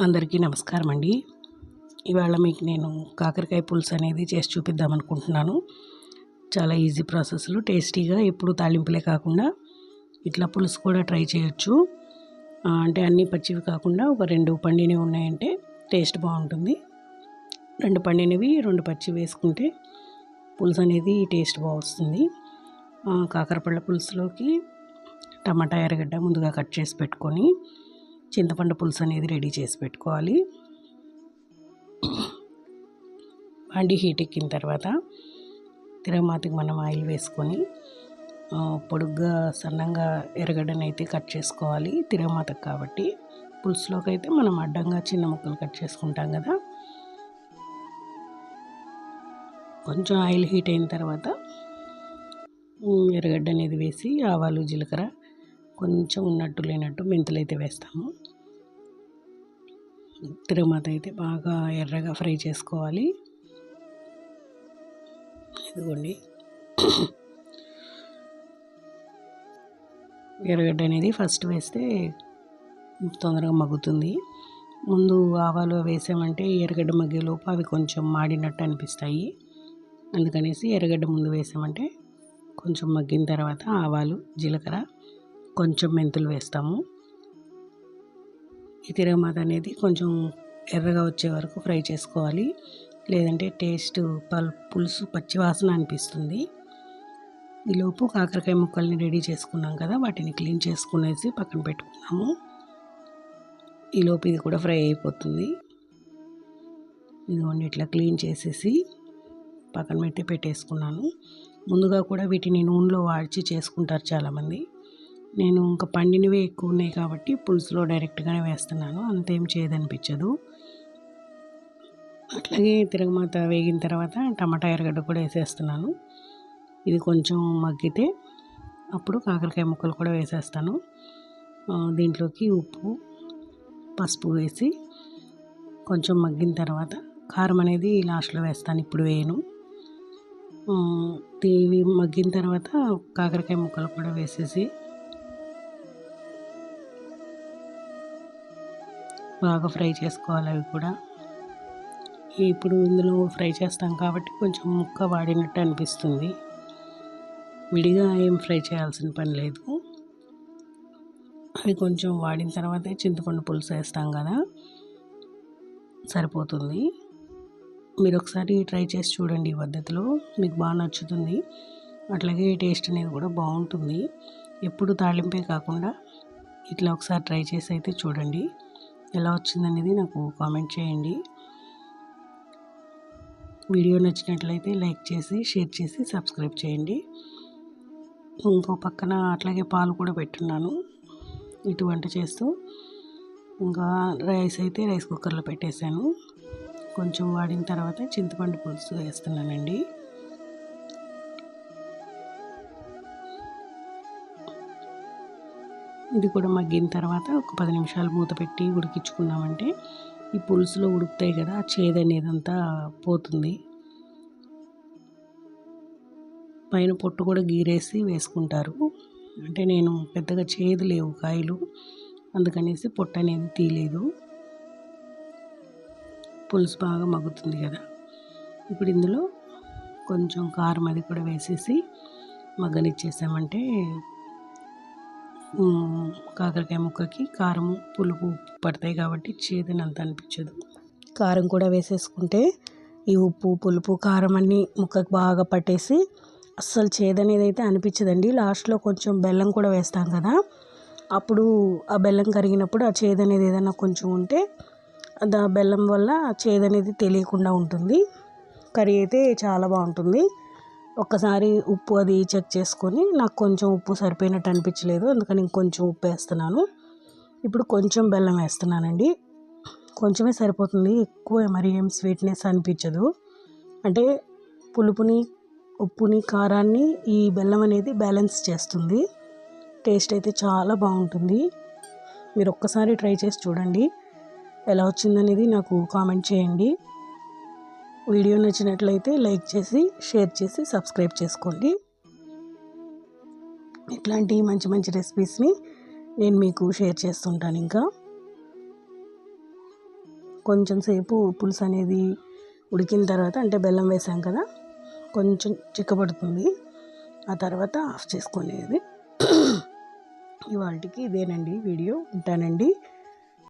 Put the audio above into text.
అందరికీ నమస్కారం అండి. ఇవాళ మీకు నేను కాకరకాయ పులుసు అనేది చేసి చూపిద్దాం అనుకుంటున్నాను. చాలా ఈజీ ప్రాసెస్‌లో టేస్టీగా ఎప్పుడు తాలింపులే కాకుండా ఇట్లా పులుసు కూడా ట్రై చేయొచ్చు. అంటే అన్నీ పచ్చివి కాకుండా ఒక 2 పండినవి ఉన్నాయంటే టేస్ట్ బాగుంటుంది. 2 పండినవి 2 పచ్చివి వేసుకుంటే పులుసు అనేది టేస్ట్ వస్తుంది. కాకరపళ్ళ పులుసులోకి టమాటా, ఎర్రగడ్డ ముందుగా కట్ చేసి పెట్టుకొని చింతపండు పులుసు అనేది రెడీ చేసి పెట్టుకోవాలి. బాండి హీట్ ఎక్కిన తర్వాత తిరగమాతకి మనం ఆయిల్ వేసుకొని పొడుగ్గా సన్నంగా ఎర్రగడ్డను అయితే కట్ చేసుకోవాలి. తిరగమాతకు కాబట్టి పులుసులోకి అయితే మనం అడ్డంగా చిన్న ముక్కలు కట్ చేసుకుంటాం కదా. కొంచెం ఆయిల్ హీట్ అయిన తర్వాత ఎర్రగడ్డ అనేది వేసి ఆవాలు, జీలకర్ర, కొంచెం ఉన్నట్టు లేనట్టు మెంతులు అయితే వేస్తాము. తిరగమాత అయితే బాగా ఎర్రగా ఫ్రై చేసుకోవాలి. ఇదిగోండి, ఎర్రగడ్డ అనేది ఫస్ట్ వేస్తే తొందరగా మగ్గుతుంది. ముందు ఆవాలు వేసామంటే ఎర్రగడ్డ మగ్గేలోపు అవి కొంచెం మాడినట్టు అనిపిస్తాయి. అందుకనేసి ఎర్రగడ్డ ముందు వేసామంటే కొంచెం మగ్గిన తర్వాత ఆవాలు, జీలకర్ర, కొంచెం మెంతులు వేస్తాము. ఈ తిరగమాత అనేది కొంచెం ఎర్రగా వచ్చే వరకు ఫ్రై చేసుకోవాలి. లేదంటే టేస్ట్ పులుసు పచ్చివాసన అనిపిస్తుంది. ఈలోపు కాకరకాయ ముక్కల్ని రెడీ చేసుకున్నాం కదా, వాటిని క్లీన్ చేసుకునేసి పక్కన పెట్టుకున్నాము. ఈలోపు ఇది కూడా ఫ్రై అయిపోతుంది. ఇదిగోండి, ఇట్లా క్లీన్ చేసేసి పక్కన పెట్టేసుకున్నాను. ముందుగా కూడా వీటిని నూనెలో వాడ్చి చేసుకుంటారు చాలామంది. నేను ఇంకా పండినవే ఎక్కువ ఉన్నాయి కాబట్టి పులుసులో డైరెక్ట్గానే వేస్తున్నాను. అంతేం చేయదనిపించదు. అట్లాగే తిరగమాత వేగిన తర్వాత టమాటా, ఎర్రగడ్డ కూడా వేసేస్తున్నాను. ఇది కొంచెం మగ్గితే అప్పుడు కాకరకాయ ముక్కలు కూడా వేసేస్తాను. దీంట్లోకి ఉప్పు, పసుపు వేసి కొంచెం మగ్గిన తర్వాత కారం అనేది లాస్ట్లో వేస్తాను, ఇప్పుడు వేయను. ఇవి మగ్గిన తర్వాత కాకరకాయ ముక్కలు కూడా వేసేసి బాగా ఫ్రై చేసుకోవాలి. అవి కూడా ఇప్పుడు ఇందులో ఫ్రై చేస్తాం కాబట్టి కొంచెం ముక్క వాడినట్టు అనిపిస్తుంది. విడిగా ఏం ఫ్రై చేయాల్సిన పని లేదు. అవి కొంచెం వాడిన తర్వాతే చింతపండు పులుసు వేస్తాం కదా, సరిపోతుంది. మీరు ఒకసారి ట్రై చేసి చూడండి. ఈ పద్ధతిలో మీకు బాగా నచ్చుతుంది. అట్లాగే టేస్ట్ అనేది కూడా బాగుంటుంది. ఎప్పుడు తాళింపే కాకుండా ఇట్లా ఒకసారి ట్రై చేసి అయితే చూడండి. ఎలా వచ్చిందనేది నాకు కామెంట్ చేయండి. వీడియో నచ్చినట్లయితే లైక్ చేసి, షేర్ చేసి, సబ్స్క్రైబ్ చేయండి. ఇంకో పక్కన అట్లాగే పాలు కూడా పెట్టున్నాను ఇటు వంట చేస్తూ. ఇంకా రైస్ అయితే రైస్ కుక్కర్లో పెట్టేశాను. కొంచెం వాడిన తర్వాత చింతపండు పులుసు వేస్తున్నానండి. ఇది కూడా మగ్గిన తర్వాత ఒక 10 నిమిషాలు మూత పెట్టి ఉడికించుకున్నామంటే ఈ పులుసులో ఉడుకుతాయి కదా, ఆ చేదు అనేదంతా పోతుంది. పైన పొట్టు కూడా గీరేసి వేసుకుంటారు. అంటే నేను పెద్దగా చేదు లేవు కాయలు, అందుకనేసి పొట్టు అనేది తీయలేదు. పులుసు బాగా మగ్గుతుంది కదా. ఇప్పుడు ఇందులో కొంచెం కారం అది కూడా వేసేసి మగ్గనిచ్చేసామంటే కాకరకాయ ముక్కకి కారం, పులుపు పడతాయి కాబట్టి చేదునంత అనిపించదు. కారం కూడా వేసేసుకుంటే ఈ ఉప్పు, పులుపు, కారం అన్నీ ముక్కకు బాగా పట్టేసి అస్సలు చేదనేది అయితే అనిపించదండి. లాస్ట్లో కొంచెం బెల్లం కూడా వేస్తాం కదా, అప్పుడు ఆ బెల్లం కరిగినప్పుడు ఆ చేదనేది ఏదైనా కొంచెం ఉంటే ఆ బెల్లం వల్ల చేదనేది తెలియకుండా ఉంటుంది. కర్రీ అయితే చాలా బాగుంటుంది. ఒక్కసారి ఉప్పు అది చెక్ చేసుకొని నాకు కొంచెం ఉప్పు సరిపోయినట్టు అనిపించలేదు, అందుకని ఇంకొంచెం ఉప్పు వేస్తున్నాను. ఇప్పుడు కొంచెం బెల్లం వేస్తున్నానండి. కొంచెమే సరిపోతుంది, ఎక్కువ మరి ఏం స్వీట్నెస్ అనిపించదు. అంటే పులుపుని, ఉప్పుని, కారాన్ని ఈ బెల్లం అనేది బ్యాలెన్స్ చేస్తుంది. టేస్ట్ అయితే చాలా బాగుంటుంది. మీరు ఒక్కసారి ట్రై చేసి చూడండి. ఎలా వచ్చిందనేది నాకు కామెంట్ చేయండి. వీడియో నచ్చినట్లయితే లైక్ చేసి, షేర్ చేసి, సబ్స్క్రైబ్ చేసుకోండి. ఇట్లాంటి మంచి మంచి రెసిపీస్ని నేను మీకు షేర్ చేస్తుంటాను. ఇంకా కొంచెం సేపు పులుసు అనేది ఉడికిన తర్వాత అంటే బెల్లం వేసాం కదా, కొంచెం చిక్కబడుతుంది. ఆ తర్వాత ఆఫ్ చేసుకునేది. ఇవాళకి ఇదేనండి వీడియో. ఉంటానండి.